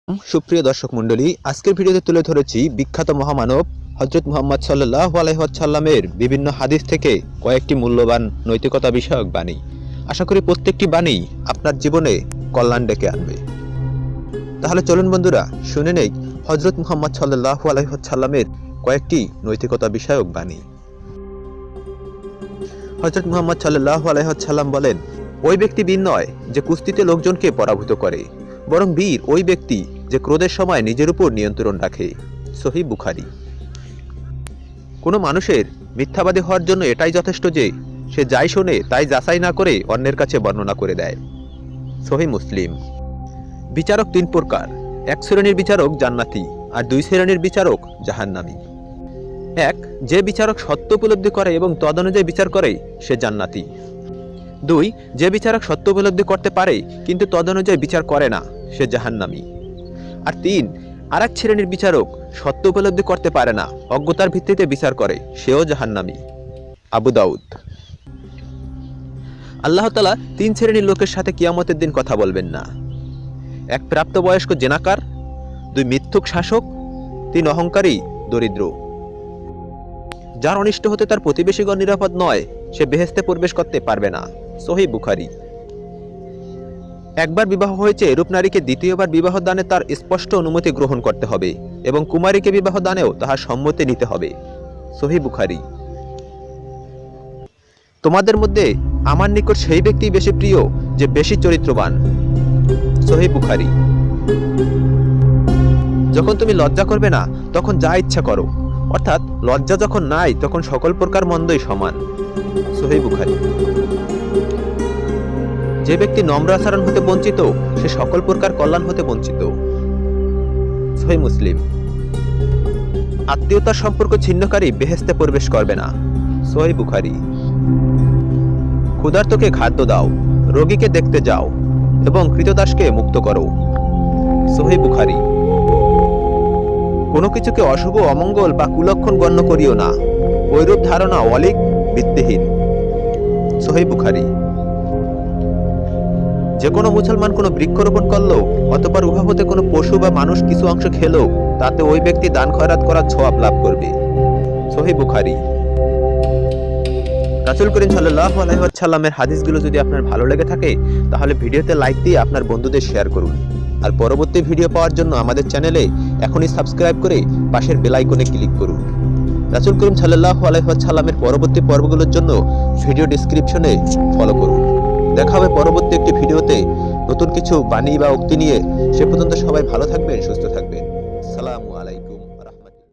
সুপ্রিয় দর্শক মণ্ডলী, আজকের ভিডিওতে তুলে ধরেছি বিখ্যাত মহামানব হযরত মুহাম্মদ সাল্লাল্লাহু আলাইহি ওয়াসাল্লামের বিভিন্ন হাদিস থেকে কয়েকটি মূল্যবান নৈতিকতা বিষয়ক বাণী। আশা করি প্রত্যেকটি বাণী আপনার জীবনে কল্যাণ ডেকে আনবে। তাহলে চলুন বন্ধুরা, শুনে নেই হযরত মুহাম্মদ সাল্লাল্লাহু আলাইহি ওয়াসাল্লামের কয়েকটি নৈতিকতা বিষয়ক বাণী। হযরত মুহাম্মদ সাল্লাল্লাহু আলাইহি ওয়াসাল্লাম বলেন, ওই ব্যক্তি বীর নয় যে কুস্তিতে লোকজনকে পরাভূত করে, বরং বীর ওই ব্যক্তি যে ক্রোধের সময় নিজের উপর নিয়ন্ত্রণ রাখে। সহিহ বুখারী। কোনো মানুষের মিথ্যাবাদী হওয়ার জন্য এটাই যথেষ্ট যে সে যাই শোনে তাই যাচাই না করে অন্যের কাছে বর্ণনা করে দেয়। সহিহ মুসলিম। বিচারক তিন প্রকার, এক শ্রেণীর বিচারক জান্নাতি আর দুই শ্রেণীর বিচারক জাহান্নামী। এক, যে বিচারক সত্য উপলব্ধি করে এবং তদনুযায়ী বিচার করে সে জান্নাতি। দুই, যে বিচারক সত্য উপলব্ধি করতে পারে কিন্তু তদনুযায়ী বিচার করে না সে জাহান্নামী। আর তিন, আরেক শ্রেণীর বিচারক সত্য উপলব্ধি করতে পারে না, অজ্ঞতার ভিত্তিতে বিচার করে, সেও জাহান্নামী। আবু দাউদ। আল্লাহ তাআলা তিন শ্রেণীর লোকের সাথে কিয়ামতের দিন কথা বলবেন না। এক, প্রাপ্তবয়স্ক জেনাকার। দুই, মিথ্যুক শাসক। তিন, অহংকারী দরিদ্র। যার অনিষ্ট হতে তার প্রতিবেশীগণ নিরাপদ নয় সে বেহেশতে প্রবেশ করতে পারবে না। সহিহ বুখারী। একবার বিবাহ হয়েছে এরূপ নারীকে দ্বিতীয়বার বিবাহ দানে তার স্পষ্ট অনুমতি গ্রহণ করতে হবে এবং কুমারীকে বিবাহ দানেও তাহার সম্মতি নিতে হবে। সহিহ বুখারী। তোমাদের মধ্যে আমার নিকট সেই ব্যক্তি বেশি প্রিয় যে বেশি চরিত্রবান। সহিহ বুখারী। যখন তুমি লজ্জা করবে না তখন যা ইচ্ছা করো, অর্থাৎ লজ্জা যখন নাই তখন সকল প্রকার মন্দই সমান। সহিহ বুখারী। যে ব্যক্তি নম্র আচরণ হতে বঞ্চিত সে সকল প্রকার কল্যাণ হতে বঞ্চিত। সহিহ মুসলিম। আত্মীয়তার সম্পর্ক ছিন্নকারী বেহেশতে প্রবেশ করবে না। সহিহ বুখারী। ক্ষুধার্তকে খাদ্য দাও, রোগীকে দেখতে যাও এবং ক্রীতদাসকে মুক্ত করো। সহিহ বুখারী। কোনো কিছুকে অশুভ, অমঙ্গল বা কুলক্ষণ গণ্য করিও না, ঐরূপ ধারণা অলীক, ভিত্তিহীন। সহিহ বুখারী। যে কোনো মুসলমান কোনো বৃক্ষরোপণ করলো অতঃপর উহা হতে কোনো পশু বা মানুষ কিছু অংশ খেলো, তাতে ওই ব্যক্তি দান খয়রাত করার সওয়াব লাভ করবে। সহিহ বুখারী। রাসূল করিম সাল্লাল্লাহু আলাইহি ওয়াসাল্লামের হাদিসগুলো যদি আপনার ভালো লেগে থাকে তাহলে ভিডিওতে লাইক দিয়ে আপনার বন্ধুদের শেয়ার করুন। আর পরবর্তী ভিডিও পাওয়ার জন্য আমাদের চ্যানেলে এখনই সাবস্ক্রাইব করে পাশের বেল আইকনে ক্লিক করুন। রাসূল করিম সাল্লাল্লাহু আলাইহি ওয়াসাল্লামের পরবর্তী পর্বগুলোর জন্য ভিডিও ডেসক্রিপশনে ফলো করুন। দেখা হবে পরবর্তী একটি ভিডিওতে নতুন কিছু বাণী বা উক্তি নিয়ে। সে পর্যন্ত সবাই ভালো থাকবেন, সুস্থ থাকবেন। আসসালামু আলাইকুম ওয়া রাহমাতুল্লাহ।